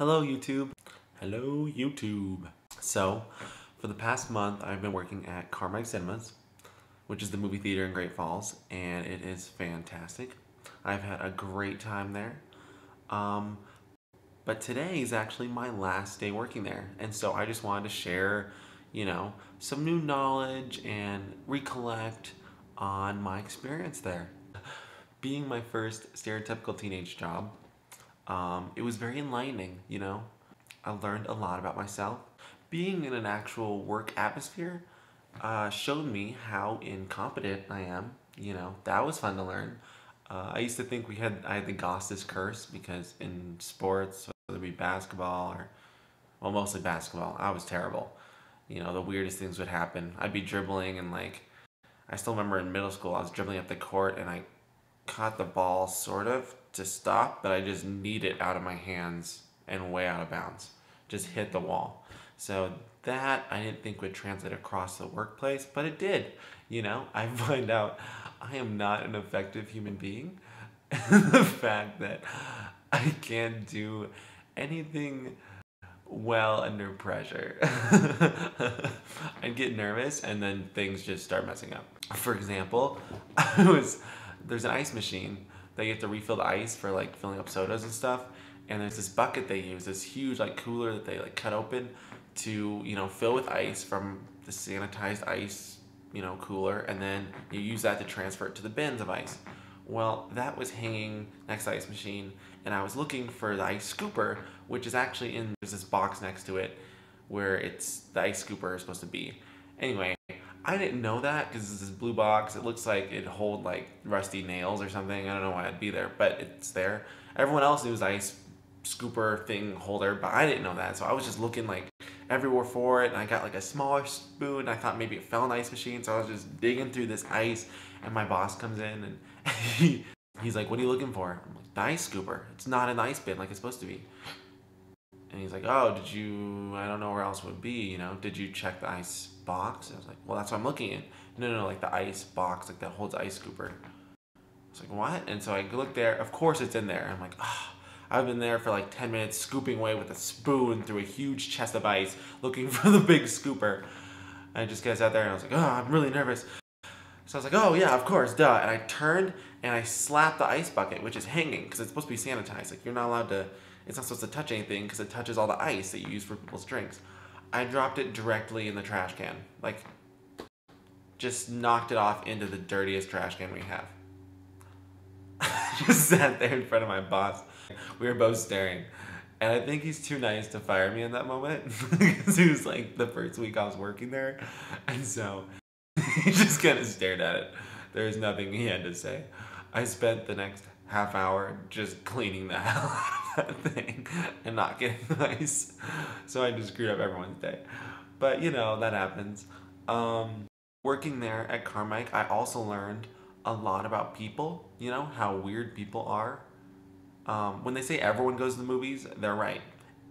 Hello YouTube. Hello YouTube. So, for the past month I've been working at Carmike Cinemas, which is the movie theater in Great Falls, and it is fantastic. I've had a great time there. Um, but today is actually my last day working there, and so I just wanted to share, some new knowledge and recollect on my experience there. Being my first stereotypical teenage job, it was very enlightening. I learned a lot about myself. Being in an actual work atmosphere showed me how incompetent I am. That was fun to learn. I used to think I had the Gostis curse because in sports, whether it be basketball or, well, mostly basketball, I was terrible. The weirdest things would happen. I'd be dribbling and I still remember in middle school, I was dribbling up the court and I caught the ball sort of to stop, but I just kneed it out of my hands and way out of bounds. Just hit the wall. So that I didn't think would translate across the workplace, but it did. I find out I am not an effective human being. The fact that I can't do anything well under pressure. I get nervous and then things just start messing up. For example, there's an ice machine that you have to refill the ice for filling up sodas and stuff. And there's this bucket they use, this huge cooler that they cut open to fill with ice from the sanitized ice cooler, and then you use that to transfer it to the bins of ice. Well, that was hanging next to the ice machine, and I was looking for the ice scooper, which is actually there's this box next to it where the ice scooper is supposed to be. Anyway, I didn't know that because it's this blue box. It looks like it'd hold rusty nails or something. I don't know why it'd be there, but it's there. Everyone else knew it was ice scooper thing holder, but I didn't know that, so I was just looking everywhere for it, and I got a smaller spoon. I thought maybe it fell in the ice machine, so I was just digging through this ice, and my boss comes in and he's like, "What are you looking for?" I'm like, "The ice scooper. It's not in the ice bin like it's supposed to be." And he's like, "Oh, I don't know where else it would be, did you check the ice box?" I was like, "Well, that's what I'm looking at." No, the ice box that holds the ice scooper. I was like, "What?" And so I look there, of course it's in there. I'm like, I've been there for 10 minutes scooping away with a spoon through a huge chest of ice looking for the big scooper. I just got out there and I was like, I'm really nervous. So I was like, oh yeah, of course, duh. And I turned and I slapped the ice bucket, which is hanging because it's supposed to be sanitized. You're not allowed to, it's not supposed to touch anything because it touches all the ice that you use for people's drinks. I dropped it directly in the trash can. Just knocked it off into the dirtiest trash can we have. Just sat there in front of my boss. We were both staring. And I think he's too nice to fire me in that moment. Because it was the first week I was working there. And so he just kind of stared at it. There was nothing he had to say. I spent the next half hour just cleaning the hell out of that thing and not getting ice. So I just screwed up everyone's day. But that happens. Working there at Carmike, I also learned a lot about people, how weird people are. When they say everyone goes to the movies, they're right.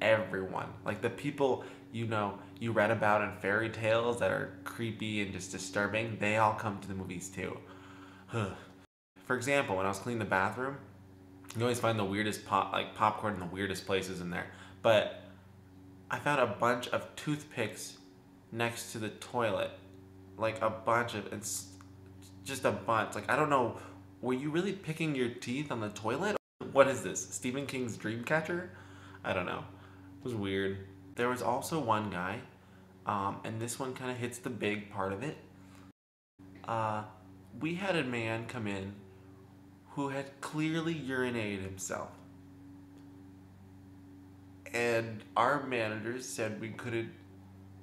Everyone. The people you read about in fairy tales that are creepy and just disturbing, they all come to the movies too. For example, when I was cleaning the bathroom, you always find the weirdest popcorn in the weirdest places in there. But I found a bunch of toothpicks next to the toilet. A bunch of, it's just a bunch. I don't know, were you really picking your teeth on the toilet? What is this, Stephen King's Dreamcatcher? I don't know. It was weird. There was also one guy, and this one kind of hits the big part of it. We had a man come in who had clearly urinated himself. And our managers said we couldn't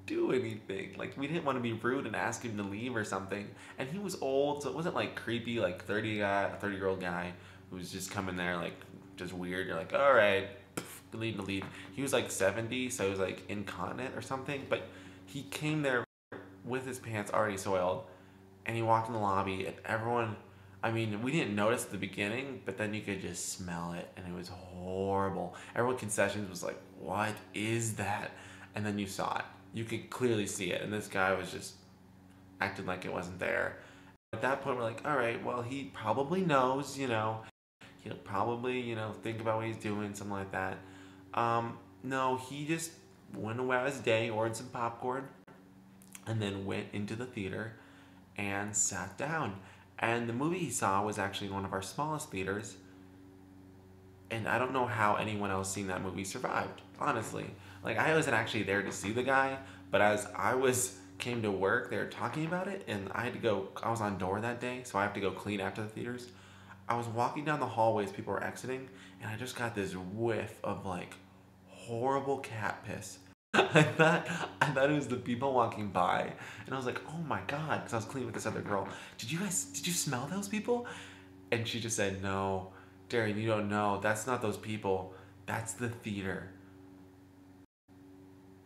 do anything. We didn't want to be rude and ask him to leave or something. And he was old, so it wasn't creepy, 30-year-old guy who was just coming there just weird. You're like, all right, leave to leave. He was 70, so he was incontinent or something. But he came there with his pants already soiled, and he walked in the lobby, and everyone, we didn't notice at the beginning, but then you could just smell it, and it was horrible. Everyone concessions was like, what is that? And then you saw it. You could clearly see it, and this guy was just acting like it wasn't there. At that point, we're like, all right, well, he probably knows, he'll probably, think about what he's doing, something like that. No, he just went away his day, ordered some popcorn, and then went into the theater and sat down. And the movie he saw was actually one of our smallest theaters. And I don't know how anyone else seeing that movie survived, honestly. Like, I wasn't actually there to see the guy, but as I was came to work, they were talking about it, and I had to go. I was on door that day, so I have to go clean after the theaters. I was walking down the hallways, people were exiting, and I just got this whiff of like horrible cat piss. I thought it was the people walking by, and I was like, oh my god, because I was cleaning with this other girl. Did you smell those people? And she just said, no, Darian, you don't know. That's not those people. That's the theater.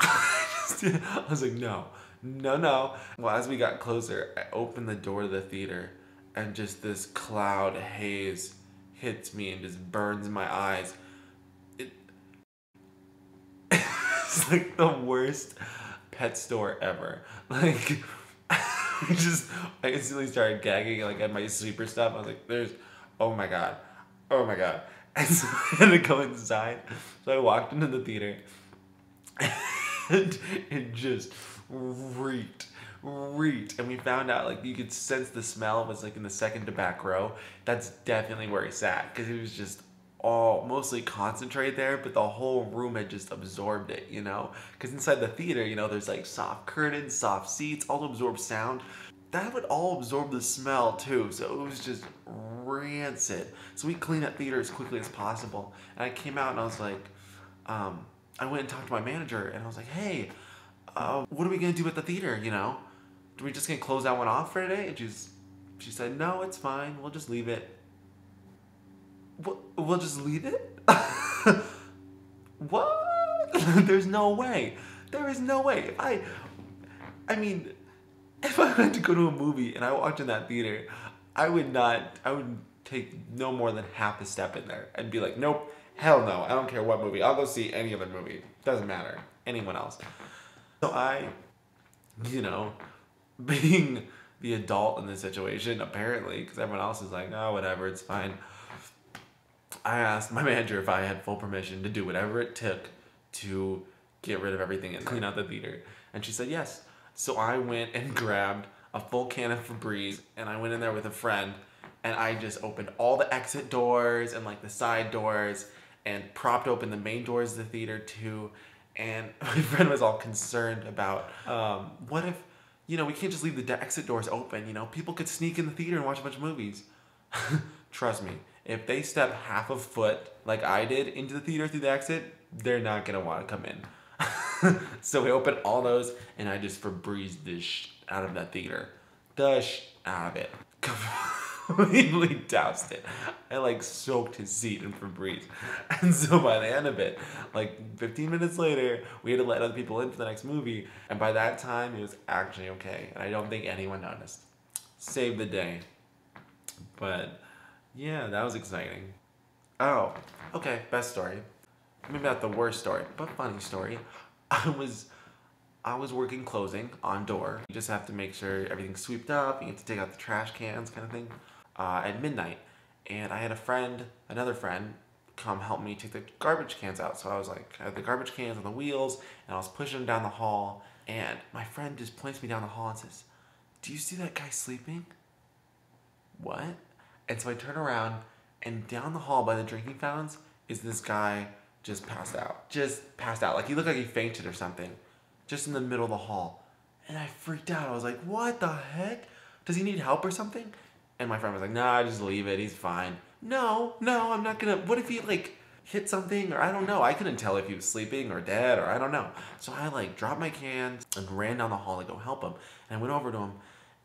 I was like, no, no, no. Well, as we got closer, I opened the door to the theater, and just this cloud haze hits me and just burns my eyes. It's like the worst pet store ever. Like, I instantly started gagging, like, at my sleeper stuff. I was like, oh my god, oh my god. And so I had to go inside. So I walked into the theater, and it just reeked. And we found out, like, you could sense the smell was, like, in the second to back row. That's definitely where he sat, because it was just all mostly concentrated there, but the whole room had just absorbed it, you know? Because inside the theater, you know, there's like soft curtains, soft seats, all to absorb sound. That would all absorb the smell too, so it was just rancid. So we cleaned that theater as quickly as possible. And I came out and I was like, I went and talked to my manager and I was like, hey, what are we gonna do at the theater, you know? Are we just gonna close that one off for today? And she said, no, it's fine, we'll just leave it. We'll just leave it? What? There's no way. There is no way. I mean, if I had to go to a movie and I walked in that theater, I would take no more than half a step in there and be like, nope, hell no, I don't care what movie. I'll go see any other movie. Doesn't matter. Anyone else. So I, you know, being the adult in this situation, apparently, because everyone else is like, oh, whatever, it's fine. I asked my manager if I had full permission to do whatever it took to get rid of everything and clean out the theater. And she said yes. So I went and grabbed a full can of Febreze and I went in there with a friend and I just opened all the exit doors and like the side doors and propped open the main doors of the theater too. And my friend was all concerned about what if, you know, we can't just leave the exit doors open, you know, people could sneak in the theater and watch a bunch of movies. Trust me. If they step half a foot, like I did, into the theater through the exit, they're not going to want to come in. So we opened all those, and I just Febrezed the out of that theater. Out of it. Completely doused it. I, like, soaked his seat in Febreze. And so by the end of it, like, 15 minutes later, we had to let other people in for the next movie. And by that time, it was actually okay. And I don't think anyone noticed. Saved the day. But yeah, that was exciting. Oh, okay, best story. Maybe not the worst story, but funny story. I was working closing on door. You just have to make sure everything's swept up. You have to take out the trash cans kind of thing at midnight. And I had another friend, come help me take the garbage cans out. So I was like, I had the garbage cans on the wheels and I was pushing them down the hall. And my friend just points me down the hall and says, do you see that guy sleeping? What? And so I turn around, and down the hall by the drinking fountains is this guy just passed out. Just passed out. Like, he looked like he fainted or something. Just in the middle of the hall. And I freaked out. I was like, what the heck? Does he need help or something? And my friend was like, nah, just leave it. He's fine. No, I'm not gonna. What if he, like, hit something? Or I don't know. I couldn't tell if he was sleeping or dead or I don't know. So I, like, dropped my cans and ran down the hall to go help him. And I went over to him,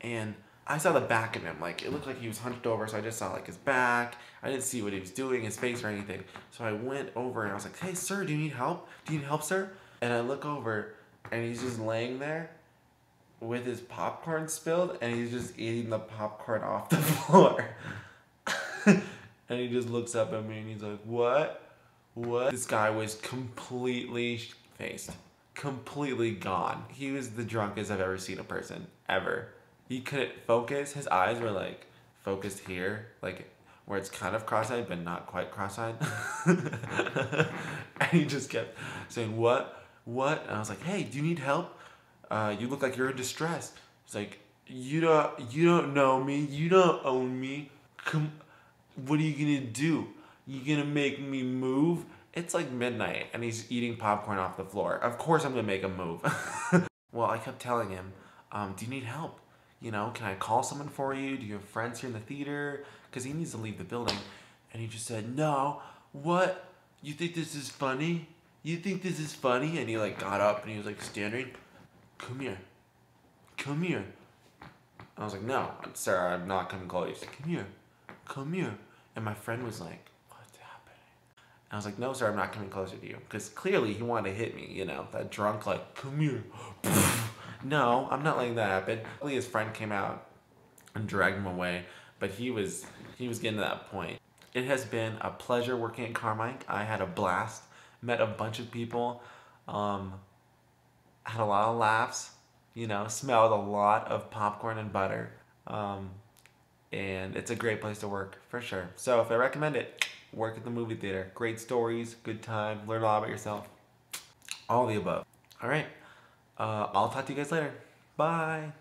and I saw the back of him. Like, it looked like he was hunched over, so I just saw, like, his back. I didn't see what he was doing, his face or anything. So I went over and I was like, hey, sir, do you need help? Do you need help, sir? And I look over, and he's just laying there with his popcorn spilled, and he's just eating the popcorn off the floor. And he just looks up at me, and he's like, what? What? This guy was completely faced. Completely gone. He was the drunkest I've ever seen a person. Ever. He couldn't focus. His eyes were like focused here. Like where it's kind of cross-eyed but not quite cross-eyed. And he just kept saying, "What? What?" And I was like, "Hey, do you need help? You look like you're in distress." He's like, you don't know me. You don't own me. Come, what are you gonna do? You gonna make me move?" It's like midnight and he's eating popcorn off the floor. Of course I'm gonna make him move. Well, I kept telling him, "Do you need help? You know, can I call someone for you? Do you have friends here in the theater?" Because he needs to leave the building. And he just said, "No, what? You think this is funny? You think this is funny?" And he like got up and he was like standing. "Come here. Come here." I was like, "No, sir, I'm not coming close." He's like, "Come here. Come here." And my friend was like, "What's happening?" And I was like, "No, sir, I'm not coming closer to you." Because clearly he wanted to hit me, you know, that drunk, like, "Come here." No, I'm not letting that happen. Luckily, his friend came out and dragged him away, but he was getting to that point. It has been a pleasure working at Carmike. I had a blast, met a bunch of people, had a lot of laughs, you know, smelled a lot of popcorn and butter, and it's a great place to work for sure. So if I recommend it, work at the movie theater. Great stories, good time, learn a lot about yourself, all the above. All right, I'll talk to you guys later. Bye.